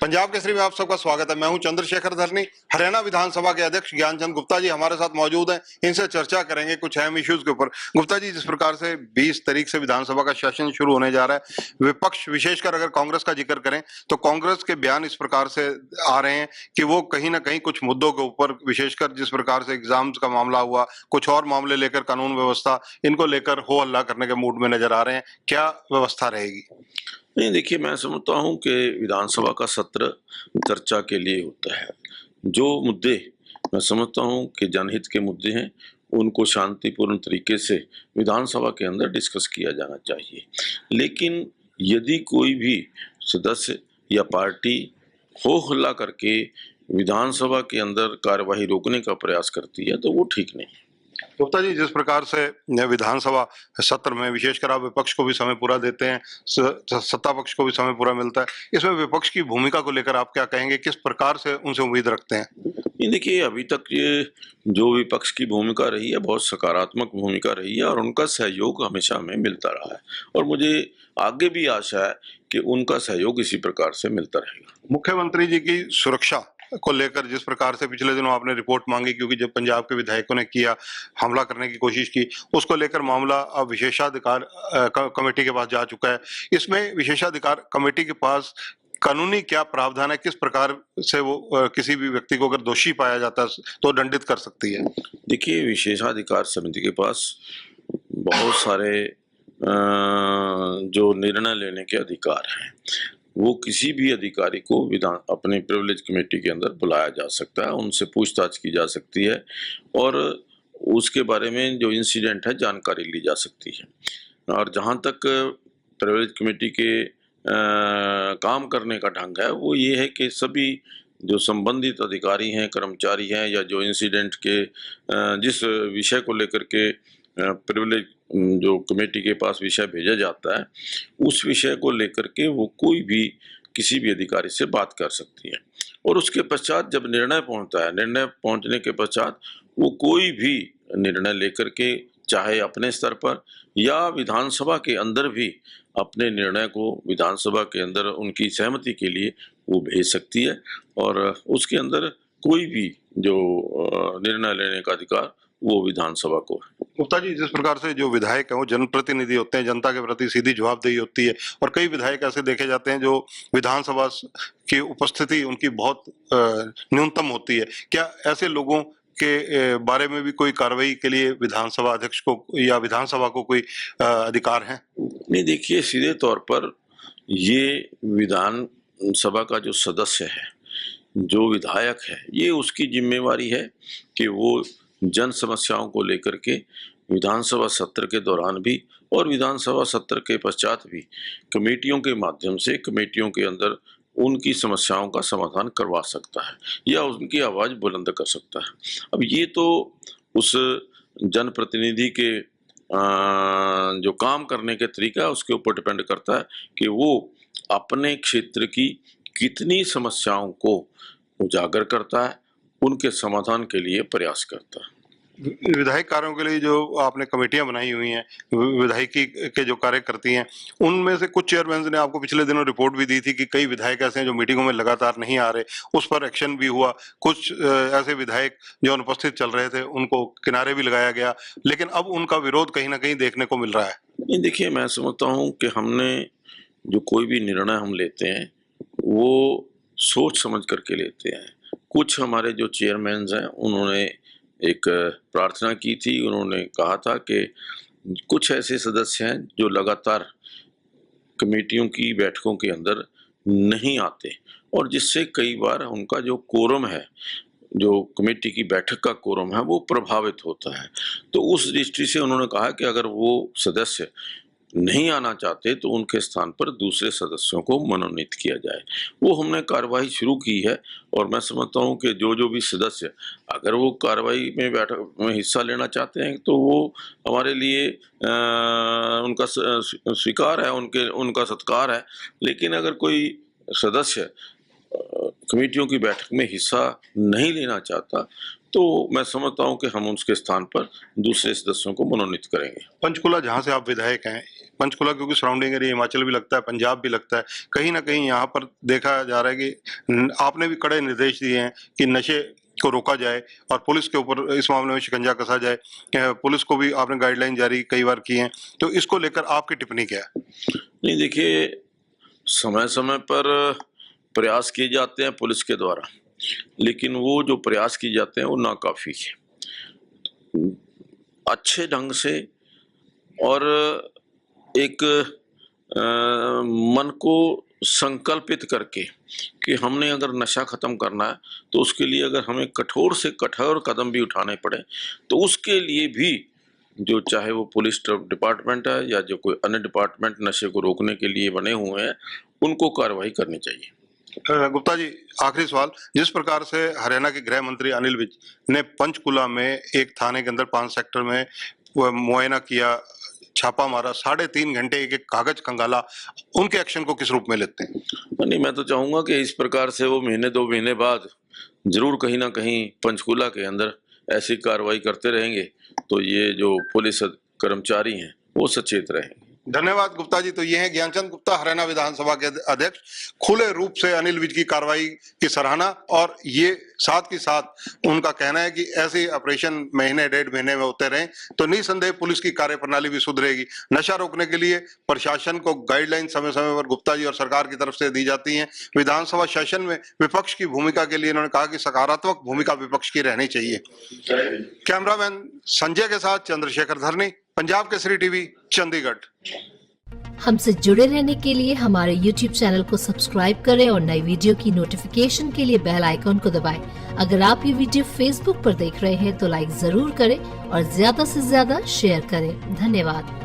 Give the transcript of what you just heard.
पंजाब केसरी में आप सबका स्वागत है। मैं हूं चंद्रशेखर धरनी। हरियाणा विधानसभा के अध्यक्ष ज्ञानचंद गुप्ता जी हमारे साथ मौजूद हैं। इनसे चर्चा करेंगे कुछ अहम इश्यूज के ऊपर। गुप्ता जी, जिस प्रकार से 20 तारीख से विधानसभा का सेशन शुरू होने जा रहा है, विपक्ष विशेषकर अगर कांग्रेस का जिक्र करें तो कांग्रेस के बयान इस प्रकार से आ रहे हैं कि वो कहीं ना कहीं कुछ मुद्दों के ऊपर, विशेषकर जिस प्रकार से एग्जाम्स का मामला हुआ, कुछ और मामले लेकर, कानून व्यवस्था, इनको लेकर हो हल्ला करने के मूड में नजर आ रहे हैं। क्या व्यवस्था रहेगी? नहीं, देखिए, मैं समझता हूँ कि विधानसभा का सत्र चर्चा के लिए होता है। जो मुद्दे मैं समझता हूँ कि जनहित के मुद्दे हैं, उनको शांतिपूर्ण तरीके से विधानसभा के अंदर डिस्कस किया जाना चाहिए। लेकिन यदि कोई भी सदस्य या पार्टी हो हल्ला करके विधानसभा के अंदर कार्यवाही रोकने का प्रयास करती है, तो वो ठीक नहीं है। गुप्ता जी, जिस प्रकार से विधानसभा सत्र में विशेषकर आप विपक्ष को भी समय पूरा देते हैं, सत्ता पक्ष को भी समय पूरा मिलता है, इसमें विपक्ष की भूमिका को लेकर आप क्या कहेंगे? किस प्रकार से उनसे उम्मीद रखते हैं? नहीं, देखिए, अभी तक ये जो विपक्ष की भूमिका रही है, बहुत सकारात्मक भूमिका रही है और उनका सहयोग हमेशा हमें मिलता रहा है और मुझे आगे भी आशा है कि उनका सहयोग इसी प्रकार से मिलता रहेगा। मुख्यमंत्री जी की सुरक्षा को लेकर जिस प्रकार से पिछले दिनों आपने रिपोर्ट मांगी, क्योंकि जब पंजाब के विधायकों ने किया, हमला करने की कोशिश की, उसको लेकर मामला अब विशेषाधिकार कमेटी के पास जा चुका है। इसमें विशेषाधिकार कमेटी के पास कानूनी क्या प्रावधान है? किस प्रकार से वो किसी भी व्यक्ति को अगर दोषी पाया जाता है तो दंडित कर सकती है? देखिए, विशेषाधिकार समिति के पास बहुत सारे जो निर्णय लेने के अधिकार हैं, वो किसी भी अधिकारी को अपने प्रिविलेज कमेटी के अंदर बुलाया जा सकता है, उनसे पूछताछ की जा सकती है और उसके बारे में जो इंसिडेंट है जानकारी ली जा सकती है। और जहाँ तक प्रिविलेज कमेटी के काम करने का ढंग है, वो ये है कि सभी जो संबंधित अधिकारी हैं, कर्मचारी हैं, या जो इंसिडेंट के जिस विषय को लेकर के प्रिविलेज जो कमेटी के पास विषय भेजा जाता है, उस विषय को लेकर के वो कोई भी किसी भी अधिकारी से बात कर सकती है और उसके पश्चात जब निर्णय पहुंचता है, निर्णय पहुंचने के पश्चात वो कोई भी निर्णय लेकर के, चाहे अपने स्तर पर या विधानसभा के अंदर भी, अपने निर्णय को विधानसभा के अंदर उनकी सहमति के लिए वो भेज सकती है और उसके अंदर कोई भी जो निर्णय लेने का अधिकार वो विधानसभा को है। गुप्ता जी, जिस प्रकार से जो विधायक हैं वो जनप्रतिनिधि होते हैं, जनता के प्रति सीधी जवाबदेही होती है, और कई विधायक ऐसे देखे जाते हैं जो विधानसभा की उपस्थिति उनकी बहुत न्यूनतम होती है। क्या ऐसे लोगों के बारे में भी कोई कार्रवाई के लिए विधानसभा अध्यक्ष को या विधानसभा को कोई अधिकार है? नहीं, देखिए, सीधे तौर पर ये विधानसभा का जो सदस्य है, जो विधायक है, ये उसकी जिम्मेवारी है कि वो जन समस्याओं को लेकर के विधानसभा सत्र के दौरान भी और विधानसभा सत्र के पश्चात भी कमेटियों के माध्यम से कमेटियों के अंदर उनकी समस्याओं का समाधान करवा सकता है या उनकी आवाज़ बुलंद कर सकता है। अब ये तो उस जनप्रतिनिधि के जो काम करने के तरीका है उसके ऊपर डिपेंड करता है कि वो अपने क्षेत्र की कितनी समस्याओं को उजागर करता है, उनके समाधान के लिए प्रयास करता है। विधायक कार्यों के लिए जो आपने कमेटियां बनाई हुई हैं, विधायकी के जो कार्य करती हैं, उनमें से कुछ चेयरमैन ने आपको पिछले दिनों रिपोर्ट भी दी थी कि कई विधायक ऐसे हैं जो मीटिंगों में लगातार नहीं आ रहे, उस पर एक्शन भी हुआ। कुछ ऐसे विधायक जो अनुपस्थित चल रहे थे उनको किनारे भी लगाया गया, लेकिन अब उनका विरोध कहीं ना कहीं देखने को मिल रहा है। नहीं, देखिए, मैं समझता हूँ कि हमने जो कोई भी निर्णय हम लेते हैं वो सोच समझ करके लेते हैं। कुछ हमारे जो चेयरमैन हैं उन्होंने एक प्रार्थना की थी, उन्होंने कहा था कि कुछ ऐसे सदस्य हैं जो लगातार कमेटियों की बैठकों के अंदर नहीं आते और जिससे कई बार उनका जो कोरम है, जो कमेटी की बैठक का कोरम है, वो प्रभावित होता है। तो उस दृष्टि से उन्होंने कहा कि अगर वो सदस्य नहीं आना चाहते तो उनके स्थान पर दूसरे सदस्यों को मनोनीत किया जाए। वो हमने कार्रवाई शुरू की है और मैं समझता हूँ कि जो भी सदस्य अगर वो कार्रवाई में बैठक में हिस्सा लेना चाहते हैं तो वो हमारे लिए उनका स्वीकार है, उनका सत्कार है। लेकिन अगर कोई सदस्य कमेटियों की बैठक में हिस्सा नहीं लेना चाहता तो मैं समझता हूं कि हम उसके स्थान पर दूसरे सदस्यों को मनोनीत करेंगे। पंचकुला जहां से आप विधायक हैं, पंचकुला क्योंकि सराउंडिंग एरिया हिमाचल भी लगता है, पंजाब भी लगता है, कहीं ना कहीं यहाँ पर देखा जा रहा है कि आपने भी कड़े निर्देश दिए हैं कि नशे को रोका जाए और पुलिस के ऊपर इस मामले में शिकंजा कसा जाए। पुलिस को भी आपने गाइडलाइन जारी कई बार की हैं, तो इसको लेकर आपकी टिप्पणी क्या है? नहीं, देखिए, समय समय पर प्रयास किए जाते हैं पुलिस के द्वारा, लेकिन वो जो प्रयास किए जाते हैं वो नाकाफी है। अच्छे ढंग से और एक मन को संकल्पित करके कि हमने अगर नशा खत्म करना है तो उसके लिए अगर हमें कठोर से कठोर कदम भी उठाने पड़े तो उसके लिए भी जो चाहे वो पुलिस डिपार्टमेंट है या जो कोई अन्य डिपार्टमेंट नशे को रोकने के लिए बने हुए हैं उनको कार्रवाई करनी चाहिए। गुप्ता जी, आखिरी सवाल, जिस प्रकार से हरियाणा के गृह मंत्री अनिल विज ने पंचकुला में एक थाने के अंदर 5 सेक्टर में मुआयना किया, छापा मारा, 3.5 घंटे एक कागज खंगाला, उनके एक्शन को किस रूप में लेते हैं? नहीं, मैं तो चाहूंगा कि इस प्रकार से वो महीने 2 महीने बाद जरूर कहीं ना कहीं पंचकुला के अंदर ऐसी कार्रवाई करते रहेंगे तो ये जो पुलिस कर्मचारी हैं वो सचेत रहेंगे। धन्यवाद गुप्ता जी। तो ये हैं ज्ञानचंद गुप्ता, हरियाणा विधानसभा के अध्यक्ष, खुले रूप से अनिल विज की कार्रवाई की सराहना, और ये साथ के साथ उनका कहना है कि ऐसे ऑपरेशन महीने 1.5 महीने में होते रहें तो निसंदेह पुलिस की कार्यप्रणाली भी सुधरेगी। नशा रोकने के लिए प्रशासन को गाइडलाइन समय समय पर गुप्ता जी और सरकार की तरफ से दी जाती हैं। विधानसभा सेशन में विपक्ष की भूमिका के लिए उन्होंने कहा कि सकारात्मक भूमिका विपक्ष की रहनी चाहिए। कैमरामैन संजय के साथ चंद्रशेखर धरनी, पंजाब केसरी टीवी, चंडीगढ़। हमसे जुड़े रहने के लिए हमारे YouTube चैनल को सब्सक्राइब करें और नई वीडियो की नोटिफिकेशन के लिए बेल आइकॉन को दबाएं। अगर आप ये वीडियो Facebook पर देख रहे हैं तो लाइक जरूर करें और ज्यादा से ज्यादा शेयर करें। धन्यवाद।